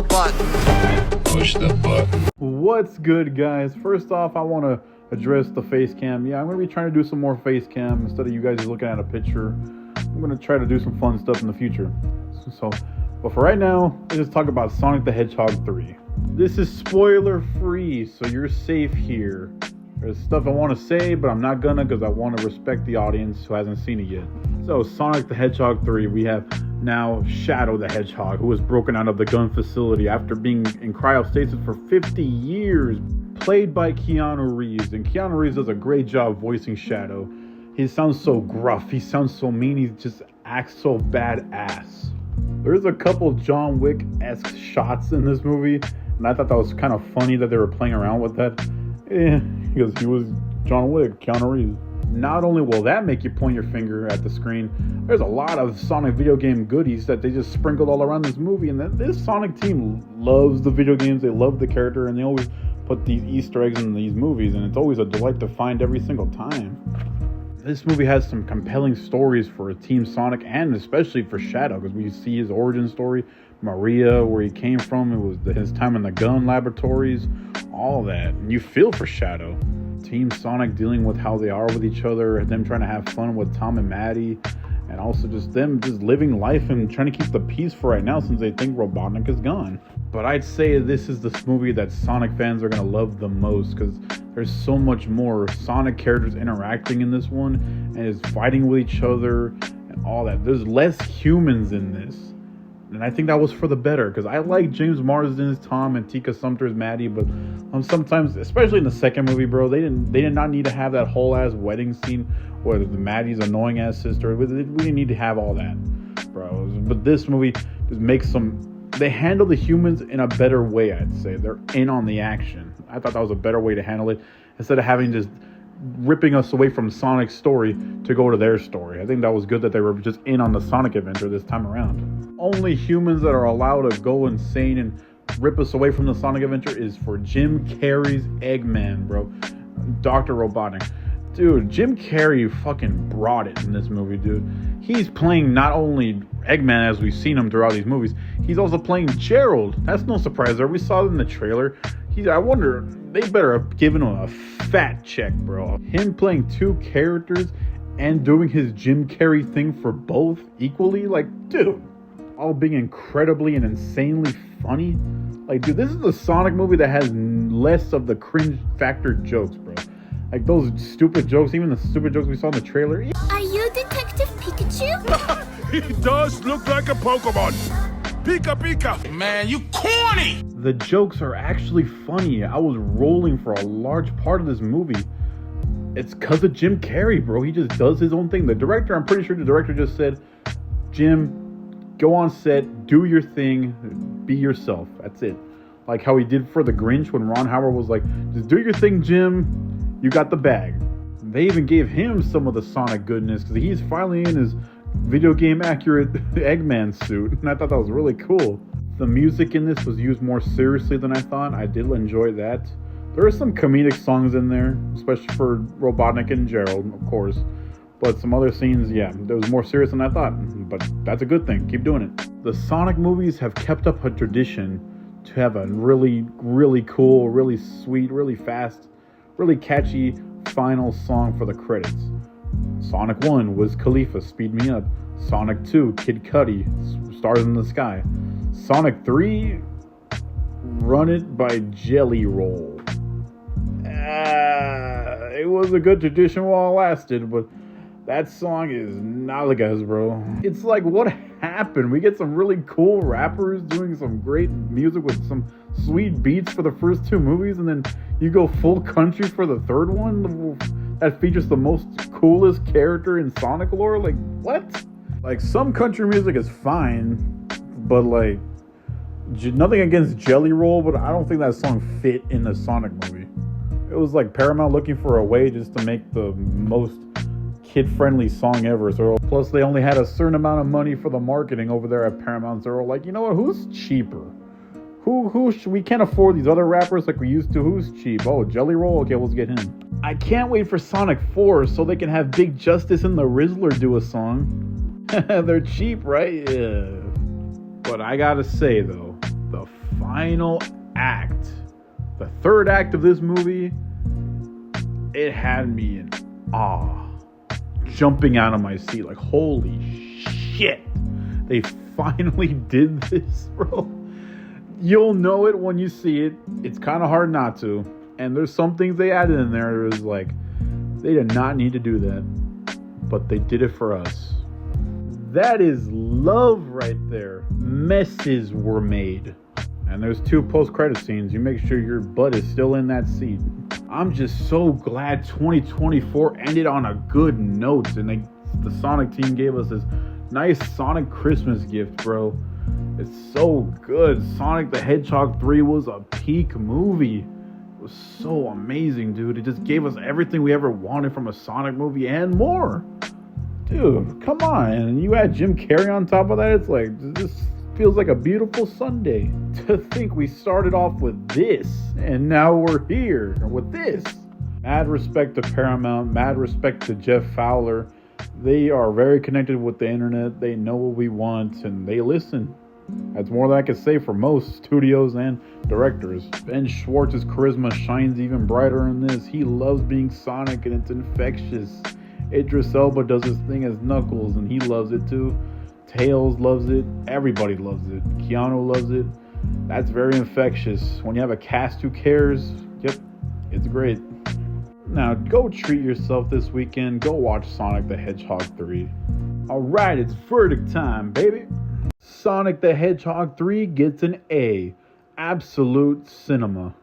button. Push the button. What's good, guys? First off, I want to address the face cam. Yeah, I'm going to be trying to do some more face cam instead of you guys just looking at a picture. I'm going to try to do some fun stuff in the future. But for right now, let's just talk about Sonic the Hedgehog 3. This is spoiler free, so you're safe here. There's stuff I want to say, but I'm not gonna because I want to respect the audience who hasn't seen it yet. So, Sonic the Hedgehog 3, we have now Shadow the Hedgehog, who was broken out of the gun facility after being in cryostasis for 50 years, played by Keanu Reeves. And Keanu Reeves does a great job voicing Shadow. He sounds so gruff, he sounds so mean, he just acts so badass. There's a couple John Wick-esque shots in this movie, and I thought that was kind of funny that they were playing around with that. Because he was John Wick, Keanu Reeves. Not only will that make you point your finger at the screen, there's a lot of Sonic video game goodies that they just sprinkled all around this movie. And this Sonic team loves the video games, they love the character, and they always put these Easter eggs in these movies, and it's always a delight to find every single time. This movie has some compelling stories for Team Sonic, and especially for Shadow, because we see his origin story, Maria, where he came from, it was his time in the gun laboratories, all that. And you feel for Shadow. Team Sonic dealing with how they are with each other, them trying to have fun with Tom and Maddie, and also just them just living life and trying to keep the peace for right now since they think Robotnik is gone. But I'd say this is the movie that Sonic fans are going to love the most because there's so much more Sonic characters interacting in this one and is fighting with each other and all that. There's less humans in this. And I think that was for the better because I like James Marsden's Tom and Tika Sumpter's Maddie, but sometimes, especially in the second movie, bro, they did not need to have that whole ass wedding scene where the Maddie's annoying ass sister. We didn't need to have all that, bro. But this movie just makes they handle the humans in a better way, I'd say. They're in on the action. I thought that was a better way to handle it instead of having just ripping us away from Sonic's story to go to their story. I think that was good that they were just in on the Sonic adventure this time around. Only humans that are allowed to go insane and rip us away from the Sonic adventure is for Jim Carrey's Eggman, bro. Dr. Robotnik. Dude, Jim Carrey fucking brought it in this movie, dude. He's playing not only Eggman as we've seen him throughout these movies, he's also playing Gerald. That's no surprise there. We saw it in the trailer. I wonder, they better have given him a fat check, bro. Him playing two characters and doing his Jim Carrey thing for both equally, like, dude. All being incredibly and insanely funny. Like, dude, this is a Sonic movie that has less of the cringe factor jokes, bro. Like, those stupid jokes, even the stupid jokes we saw in the trailer. Are you Detective Pikachu? He does look like a Pokemon. Pika Pika. Man, you corny. The jokes are actually funny. I was rolling for a large part of this movie. It's because of Jim Carrey, bro. He just does his own thing. The director, I'm pretty sure the director just said, Jim, go on set, do your thing, be yourself. That's it. Like how he did for The Grinch when Ron Howard was like, just do your thing, Jim. You got the bag. They even gave him some of the Sonic goodness because he's finally in his video game accurate Eggman suit. And I thought that was really cool. The music in this was used more seriously than I thought. I did enjoy that. There are some comedic songs in there, especially for Robotnik and Gerald, of course. But some other scenes, yeah, it was more serious than I thought. But that's a good thing. Keep doing it. The Sonic movies have kept up a tradition to have a really, really cool, really sweet, really fast, really catchy final song for the credits. Sonic 1 was Khalifa, Speed Me Up. Sonic 2, Kid Cudi, Stars in the Sky. Sonic 3, Run It by Jelly Roll. It was a good tradition while it lasted, but that song is nalgas, bro. It's like, what happened? We get some really cool rappers doing some great music with some sweet beats for the first two movies, and then you go full country for the third one that features the most coolest character in Sonic lore? Like, what? Like, some country music is fine, but like, nothing against Jelly Roll, but I don't think that song fit in the Sonic movie. It was like Paramount looking for a way just to make the most kid-friendly song ever. So plus they only had a certain amount of money for the marketing over there at Paramount. So they're like, you know what? Who's cheaper? We can't afford these other rappers like we used to. Who's cheap? Oh, Jelly Roll? Okay, let's get him. I can't wait for Sonic 4 so they can have Big Justice and the Rizzler do a song. They're cheap, right? Yeah. But I gotta say though, the final act, the third act of this movie, it had me in awe, jumping out of my seat like, holy shit, they finally did this, bro. You'll know it when you see it. It's kind of hard not to. And there's some things they added in there. It was like, they did not need to do that, but they did it for us. That is love right there. Messes were made. And there's 2 post-credit scenes. You make sure your butt is still in that seat. I'm just so glad 2024 ended on a good note. And the Sonic team gave us this nice Sonic Christmas gift, bro. It's so good. Sonic the Hedgehog 3 was a peak movie. It was so amazing, dude. It just gave us everything we ever wanted from a Sonic movie and more. Dude, come on. And you add Jim Carrey on top of that, it's like, this feels like a beautiful Sunday. To think we started off with this, and now we're here with this. Mad respect to Paramount, mad respect to Jeff Fowler. They are very connected with the internet. They know what we want, and they listen. That's more than I can say for most studios and directors. Ben Schwartz's charisma shines even brighter in this. He loves being Sonic, and it's infectious. Idris Elba does his thing as Knuckles, and he loves it too. Tails loves it. Everybody loves it. Keanu loves it. That's very infectious. When you have a cast who cares, yep, it's great. Now, go treat yourself this weekend. Go watch Sonic the Hedgehog 3. Alright, it's verdict time, baby. Sonic the Hedgehog 3 gets an A. Absolute cinema.